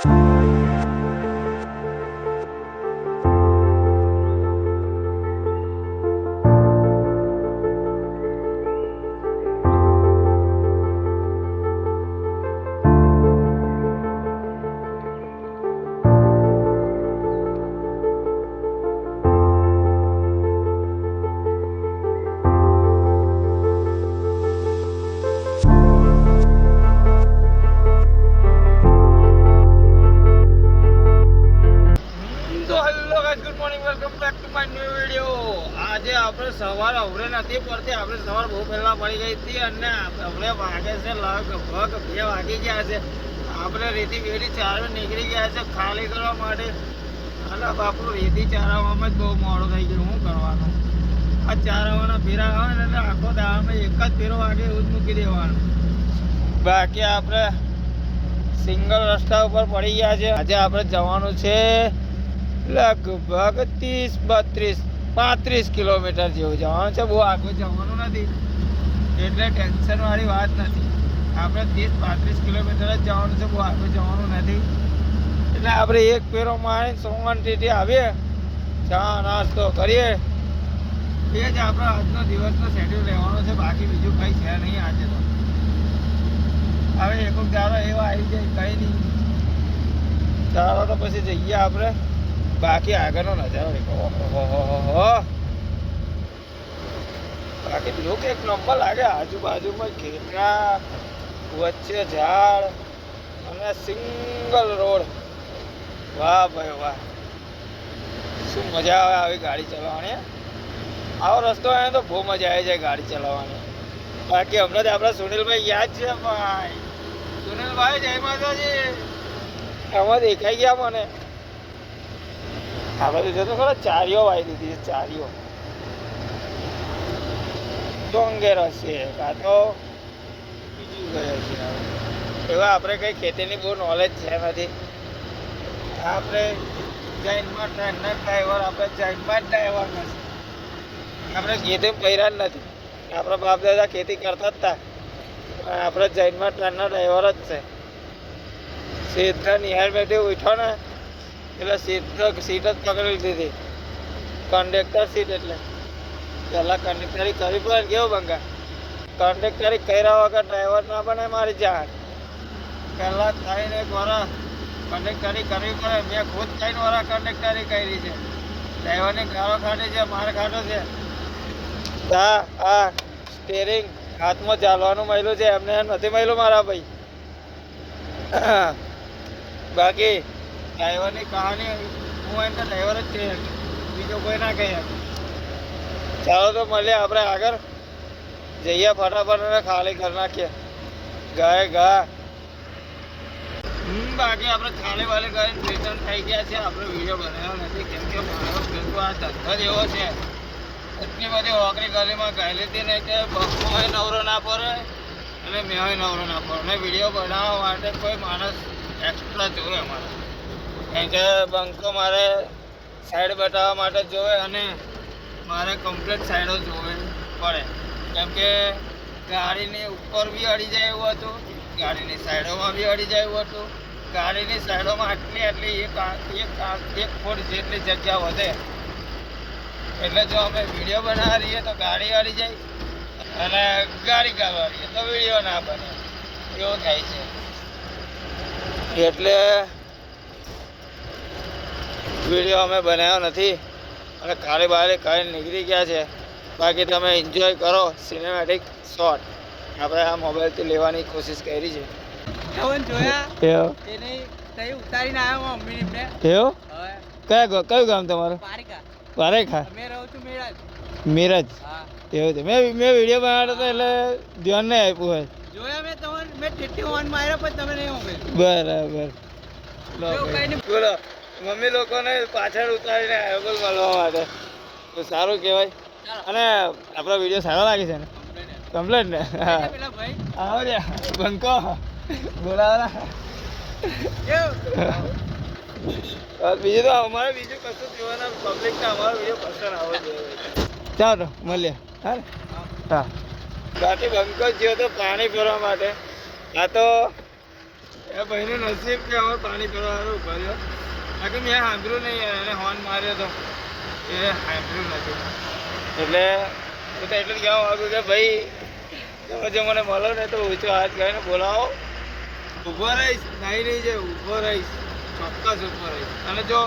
આજે આપણે સવાર અવરે નથી પડતી, આપણે સવાર બહુ પહેલા પડી ગઈ હતી અને અવરે વાગે છે લગભગ 2 વાગી ગયા છે. આપણે રેતી બેડી ચારવા નીકળી ગયા છે ખાલી કરવા માટે. અને બાપુ રેતી ચારવામાં જ બહુ મોડું થઈ ગયું. શું કરવાનું? આ ચારવાના ફેરા હોય ને એટલે આખો દાવામાં એક જ ફેરો વાગે એવું જ મૂકી દેવાનું. બાકી આપણે સિંગલ રસ્તા ઉપર પડી ગયા છે. આજે આપણે જવાનું છે લગભગ 30-32-35 કિલોમીટર જેવું જવાનું છે. બહુ આગળ જવાનું નથી એટલે ટેન્શન વાળી વાત નથી. આપણે 30-35 કિલોમીટર જ જવાનું છે, બહુ આગળ જવાનું નથી. એટલે આપણે એક ફેરો મારી સોમવારથી આવીએ, ચા નાસ્તો કરીએ, એ જ આપણો આજનો દિવસનો શેડ્યુલ રહેવાનો છે. બાકી બીજું કંઈ છે નહીં આજે તો. હવે એક દાડો એવા આવી જાય કંઈ નહીં, ચાલો તો પછી જઈએ આપણે. બાકી આગળનો નજારો દેખો, બાકી લુક એક નંબર લાગે. આજુબાજુમાં ખેતરા, વચ્ચે ઝાડ અને સિંગલ રોડ. વાહ ભાઈ વાહ, શું મજા આવે આવી ગાડી ચલાવવાની. આવો રસ્તો આવે તો બહુ મજા આવી જાય ગાડી ચલાવવાની. બાકી હમણાં જ આપણા સુનિલભાઈ યાદ છે ભાઈ. સુનિલભાઈ જય માતાજી, એમાં દેખાઈ ગયા મને. આપણે જો તો ખરા ચારીઓ વાવી દીધી છે. ચારીઓ ડોંગેર હશે કાં તો બીજું ગયો છે. એવા આપણે કંઈ ખેતીની બહુ નોલેજ છે નથી. આપણે જૈનમાં ટ્રેનના ડ્રાઈવર, આપણે જૈનમાં જ ડ્રાઈવર નથી. આપણે ખેતી પહેર્યા જ નથી. આપણા બાપ દાદા ખેતી કરતા જ હતા. આપણે જૈનમાં ટ્રેનના ડ્રાઈવર જ છે. સીધા નિહાર બેઠી ઉઠો ને એટલે સીટ જ પકડી લીધી હતી. કંડક્ટર સીટ એટલે પહેલાં કંડક્ટરી કરવી પડે. કેવું બંગા કંડક્ટરી કર્યા વગર ડ્રાઈવર ના બને મારી જાણ. પહેલાં 3 વર્ષ કંડક્ટરી કરવી પડે. મેં ખુદ 3 વર્ષ કંડક્ટરી કરી છે. ડ્રાઈવરની ગાળો ખાટી છે, માર ખાટો છે. હા સ્ટેરિંગ હાથમાં ચાલવાનું મળ્યું છે, એમને નથી મળ્યું મારા ભાઈ. બાકી ડ્રાઈવરની કહાની હું એમ તો ડ્રાઈવર જ કહી શકું, બીજો કોઈ ના કહી શકું. ચાલો તો મળીએ આપણે આગળ જઈએ ફટાફટ અને ખાલી કરી નાખીએ ગા. બાકી આપણે ખાલી વાલી કરીને રિટર્ન થઈ ગયા છે. આપણે વિડીયો બનાવ્યો નથી કેમ કે મારો પેલું આ ધંધો જ એવો છે. એટલી બધી ઓકરી ગલીમાં ગયેલી હતી ને કે બસમાં નવરો ના પડે અને મેં નવરો ના પડે. અને વિડીયો બનાવવા માટે કોઈ માણસ એક્સ્ટ્રા જોવે અમારે, કેમ કે બંકો મારે સાઈડ બતાવવા માટે જોવે અને મારે કમ્પ્લીટ સાઈડો જોવે પડે. કેમ કે ગાડીની ઉપર બી અડી જાય એવું હતું, ગાડીની સાઈડોમાં બી અડી જાય એવું હતું. ગાડીની સાઈડોમાં આટલી એક ફૂટ જેટલી જગ્યા વધે એટલે જો અમે વિડીયો બનાવી રહીએ તો ગાડી અડી જાય અને ગાડી કાઢવા રહીએ તો વિડીયો ના બને, એવું થાય છે. એટલે વિડીયો અમે બનાવ્યો નથી અને ખાલી બારી કાઢી નીકળી ગયા છે. બાકી તમે એન્જોય કરો સિનેમેટિક શોટ. આપણે આ મોબાઈલથી લેવાની કોશિશ કરી છે. કયું ગામ તમારું? પારેખા. મિરજ. એવું છે. મેં વિડીયો બનાવ્યો હતો એટલે ધ્યાન નહીં આપ્યું હોય. બરાબર. બોલો મમ્મી લોકોને પાછળ ઉતારીને એબલ મળવા માટે તો સારું કહેવાય. અને આપણો વિડીયો સારો લાગે છે ને? કમ્પ્લેટ ને? હા આવો રે બંકો બોલાવલા. બીજું તો અમારે બીજું કશું જોવાના પબ્લિકને અમારો વિડીયો પસંદ આવવો જોઈએ. ચાલો મળીએ. હા બાકી બંકો જ્યો તો પાણી ભરવા માટે. આ તો એ ભાઈનું નસીબ કે હવે પાણી પીવાનું કર્યો બાકી મેં સાંભળ્યું નહીં યાર, એને હોર્ન માર્યો તો એ સાંભળ્યું નથી. એટલે હું તો એટલું જ કહેવા માગું કે ભાઈ તમે જો મને મળો ને તો ઊંચો હાથ કરીને બોલાવો. ઊભો રહીશ, નહીં નહીં જાય, ઊભો રહીશ, ચોક્કસ ઊભો રહીશ. અને જો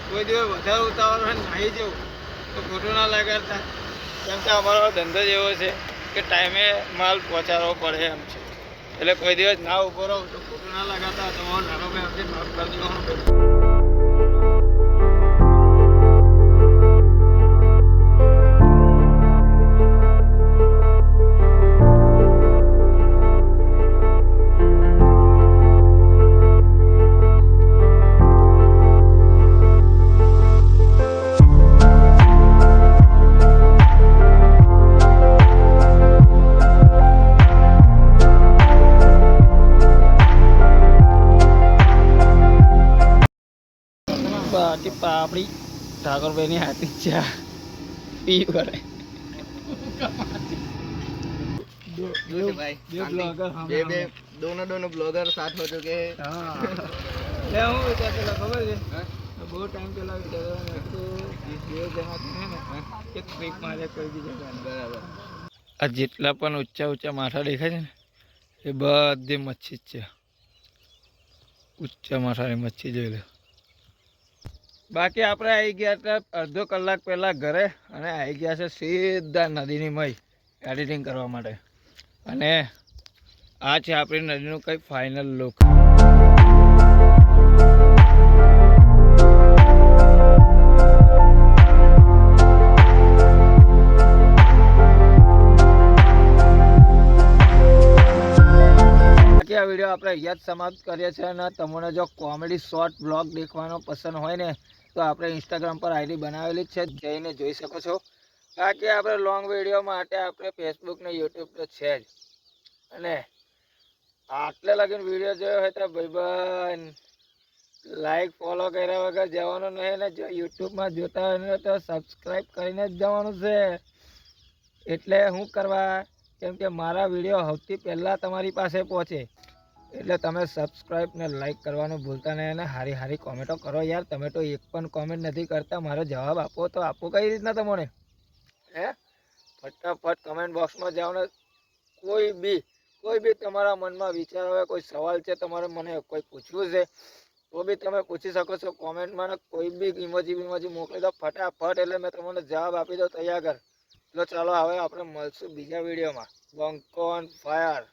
કોઈ દિવસ વધારે ઉતાવળ હોય નાહી જવું તો ખોટું ના લગાડતા, કેમ કે અમારો ધંધો જ એવો છે કે ટાઈમે માલ પહોંચાડવો પડે એમ છે. એટલે કોઈ દિવસ ના ઊભો રહો તો ખોટું ના લગાડતા. તમારો નાનો ભાઈ આપણી માફ કરી દેવાનો. બાકી પાપડી ઠાકોરભાઈની હાથી ચા પી કરે. दोनों ब्लॉगर साथ हो चुके हैं. એટલે હું વિચારતો ખબર છે બહુ ટાઈમ પહેલા વિચારતો બે જણા છે ને એક ટ્રીપ મારે કરી દીધી બરાબર. આ જેટલા પણ ઊંચા ઊંચા માથા દેખાય છે ને એ બધી મચ્છી જ છે. ઊંચા માથાની મચ્છી જોઈ લે. બાકી આપણે આવી ગયા હતા અડધો કલાક પહેલાં ઘરે અને આવી ગયા છે સીધા નદીની મય એડિટિંગ કરવા માટે. અને આ છે આપણી નદીનું કંઈ ફાઇનલ લુક. આ વિડીયો આપણે અહીંયા જ સમાપ્ત કરીએ છીએ. અને તમને જો કોમેડી શોર્ટ બ્લોગ દેખવાનો પસંદ હોય ને તો આપણે ઇન્સ્ટાગ્રામ પર આઈડી બનાવેલી જ છે, જઈને જોઈ શકો છો. બાકી આપણે લોંગ વિડીયો માટે આપણે ફેસબુક ને યુટ્યુબ તો છે જ. અને આટલે લગીને વિડીયો જોયો હોય તો ભાઈબંધ લાઈક ફોલો કર્યા વગર જવાનું નહીં. ને જો યુટ્યુબમાં જોતા હોય ને તો સબસ્ક્રાઈબ કરીને જ જવાનું છે. એટલે શું કરવા, કેમ કે મારા વિડીયો સૌથી પહેલાં તમારી પાસે પહોંચે. એટલે તમે સબસ્ક્રાઈબ ને લાઈક કરવાનું ભૂલતા નહીં. અને સારી સારી કોમેન્ટો કરો યાર. તમે તો એક પણ કોમેન્ટ નથી કરતા. મારો જવાબ આપો તો આપો કઈ રીતના તમને હે. ફટાફટ કમેન્ટ બોક્સમાં જાઓ ને કોઈ બી તમારા મનમાં વિચાર હોય, કોઈ સવાલ છે તમારે મને કોઈ પૂછવું છે તો બી તમે પૂછી શકો છો કોમેન્ટમાં. ને કોઈ બી ઇમોજી મોકલી દો ફટાફટ, એટલે મેં તમને જવાબ આપી દો તૈયાર કર. તો ચાલો હવે આપણે મળશું બીજા વિડીયોમાં. બંકો ઓન ફાયર.